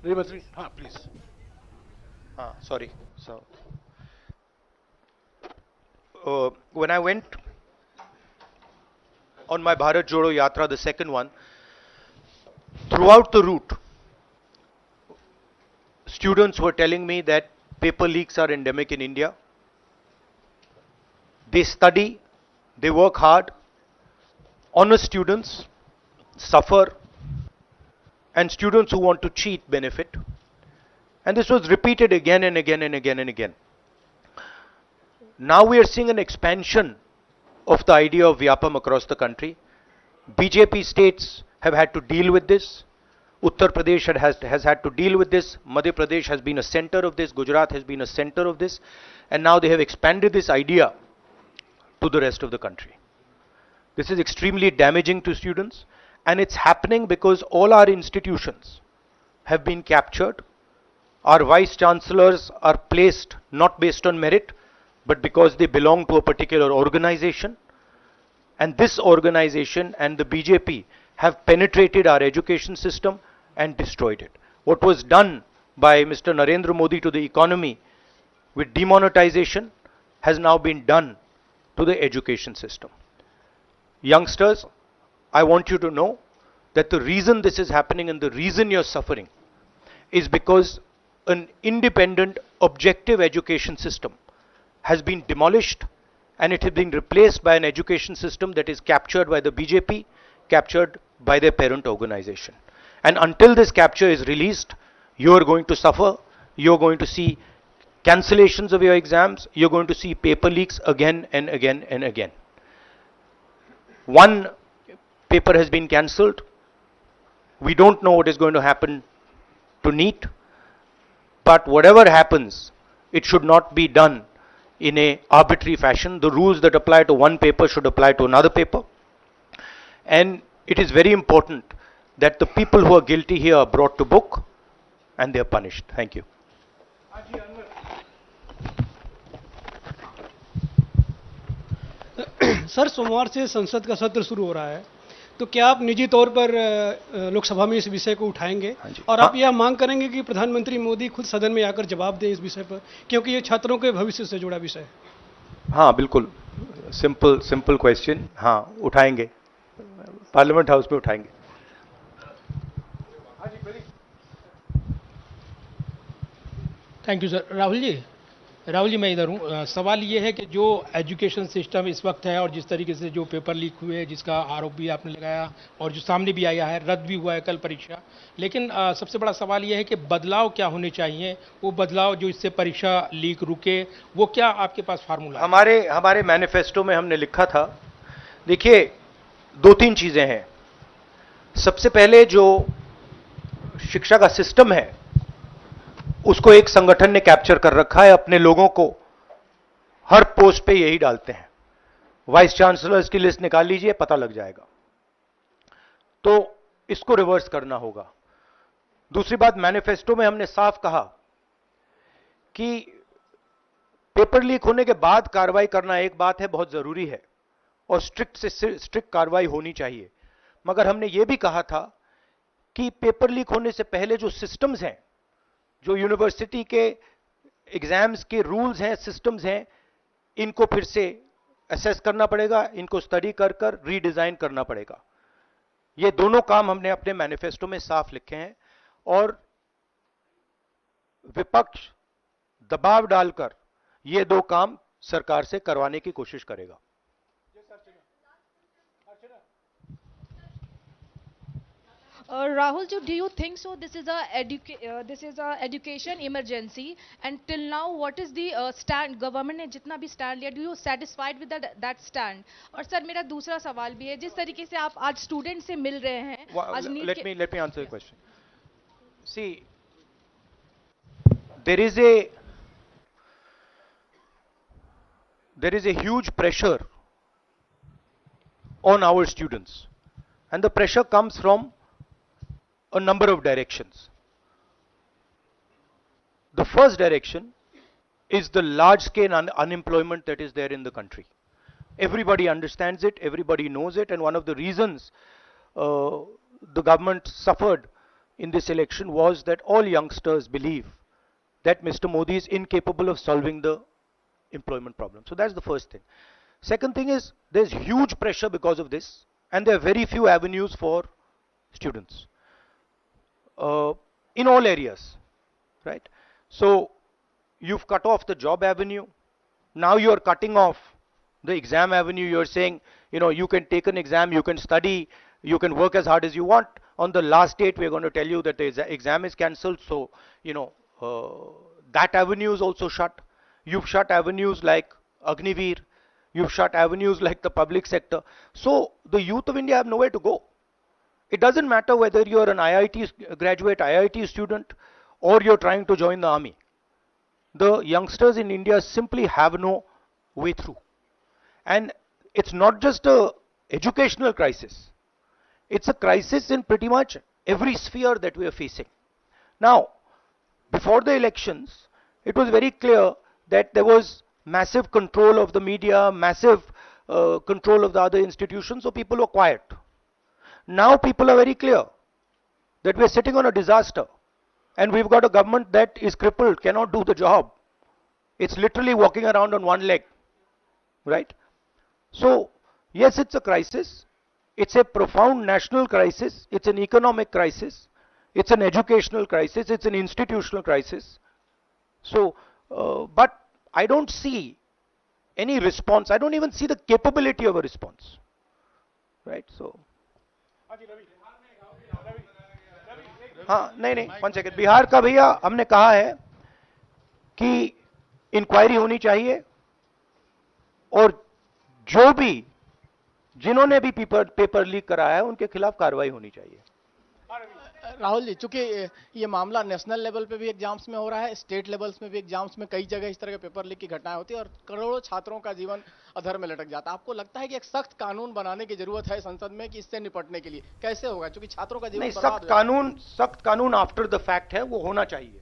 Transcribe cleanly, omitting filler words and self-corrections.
Please. Sorry. So, when I went on my Bharat Jodo Yatra, the second one, throughout the route, students were telling me that paper leaks are endemic in India. They study, they work hard, honest students suffer, and students who want to cheat benefit. And this was repeated again and again and again and again. Now we are seeing an expansion of the idea of Vyapam across the country. BJP states have had to deal with this. Uttar Pradesh has had to deal with this. Madhya Pradesh has been a center of this. Gujarat has been a center of this. And now they have expanded this idea to the rest of the country. This is extremely damaging to students, and it's happening because all our institutions have been captured. Our vice chancellors are placed not based on merit, but because they belong to a particular organization. And this organization and the BJP have penetrated our education system and destroyed it. What was done by Mr. Narendra Modi to the economy with demonetization has now been done to the education system. Youngsters, I want you to know that the reason this is happening and the reason you're suffering is because an independent, objective education system has been demolished, and it has been replaced by an education system that is captured by the BJP, captured by their parent organization. And until this capture is released, you are going to suffer. You're going to see cancellations of your exams. You're going to see paper leaks again and again and again. One paper has been cancelled. We don't know what is going to happen to NEET, but whatever happens, it should not be done in a arbitrary fashion. The rules that apply to one paper should apply to another paper. And it is very important that the people who are guilty here are brought to book and they are punished. Thank you. Sir, सोमवार से संसद का सत्र शुरू हो रहा है, तो क्या आप निजी तौर पर लोकसभा में इस विषय को उठाएंगे? हाँ जी। और आप हाँ। यह मांग करेंगे कि प्रधानमंत्री मोदी खुद सदन में आकर जवाब दें इस विषय पर, क्योंकि ये छात्रों के भविष्य से जुड़ा विषय है। हाँ, बिल्कुल, सिंपल क्वेश्चन। हाँ, उठाएंगे, पार्लियामेंट हाउस में उठाएंगे। Thank you sir. Rahul ji मैं इधर हूँ। सवाल ये है कि जो एजुकेशन सिस्टम इस वक्त है और जिस तरीके से जो पेपर लीक हुए, जिसका आरोप भी आपने लगाया और जो सामने भी आया है, रद्द भी हुआ है कल परीक्षा, लेकिन सबसे बड़ा सवाल ये है कि बदलाव क्या होने चाहिए, वो बदलाव जो इससे परीक्षा लीक रुके, वो क्या आपके पास फार्मूला है? हमारे मैनिफेस्टो में हमने लिखा था, देखिए, दो तीन चीजें हैं। सबसे पहले जो शिक्षा का सिस्टम है उसको एक संगठन ने कैप्चर कर रखा है, अपने लोगों को हर पोस्ट पे यही डालते हैं। वाइस चांसलर्स की लिस्ट निकाल लीजिए, पता लग जाएगा। तो इसको रिवर्स करना होगा। दूसरी बात, मैनिफेस्टो में हमने साफ कहा कि पेपर लीक होने के बाद कार्रवाई करना एक बात है, बहुत जरूरी है, और स्ट्रिक्ट से स्ट्रिक्ट कार्रवाई होनी चाहिए, मगर हमने यह भी कहा था कि पेपर लीक होने से पहले जो सिस्टम्स हैं, जो यूनिवर्सिटी के एग्जाम्स के रूल्स हैं, सिस्टम्स हैं, इनको फिर से असेस करना पड़ेगा, इनको स्टडी कर कर रीडिजाइन करना पड़ेगा। ये दोनों काम हमने अपने मैनिफेस्टो में साफ लिखे हैं, और विपक्ष दबाव डालकर ये दो काम सरकार से करवाने की कोशिश करेगा। Rahul, do you think so? This is a education emergency, and till now, what is the stand? Government ने जितना भी stand लिया, do you satisfied with that stand? और सर मेरा दूसरा सवाल भी है, जिस तरीके से आप आज स्टूडेंट से मिल रहे हैं, आज let me answer the question. See, there is a huge pressure on our students, and the pressure comes from a number of directions. The first direction is the large scale unemployment that is there in the country. Everybody understands it, everybody knows it, and one of the reasons the government suffered in this election was that all youngsters believe that Mr. Modi is incapable of solving the employment problem. So that's the first thing. Second thing is there's huge pressure because of this, and there are very few avenues for students in all areas, right? So you've cut off the job avenue. Now you're cutting off the exam avenue. You're saying, you can take an exam, you can study, you can work as hard as you want. On the last date, we're going to tell you that the exam is cancelled. So, that avenue is also shut. You've shut avenues like Agniveer. You've shut avenues like the public sector. So the youth of India have nowhere to go. It doesn't matter whether you're an IIT graduate, IIT student, or you're trying to join the army. The youngsters in India simply have no way through. And it's not just a educational crisis. It's a crisis in pretty much every sphere that we are facing. Now, before the elections, it was very clear that there was massive control of the media, massive control of the other institutions, so people were quiet. Now people are very clear that we're sitting on a disaster, and we've got a government that is crippled, cannot do the job. It's literally walking around on one leg, right? So, yes, it's a crisis. It's a profound national crisis. It's an economic crisis. It's an educational crisis. It's an institutional crisis. So, but I don't see any response. I don't even see the capability of a response, right? So, हाँ नहीं 1 second. Bihar का भैया हमने कहा है कि inquiry होनी चाहिए, और जो भी जिन्होंने भी पेपर लीक कराया है उनके खिलाफ कार्रवाई होनी चाहिए. राहुल जी, चूंकि ये मामला नेशनल लेवल पे भी एग्जाम्स में हो रहा है, स्टेट लेवल्स में भी एग्जाम्स में कई जगह इस तरह के पेपर लीक की घटनाएं होती है और करोड़ों छात्रों का जीवन अधर में लटक जाता है. आपको लगता है कि एक सख्त कानून बनाने की जरूरत है संसद में कि इससे निपटने के लिए? कैसे होगा, क्योंकि छात्रों का जीवन नहीं, सख्त कानून आफ्टर द फैक्ट है, वो होना चाहिए.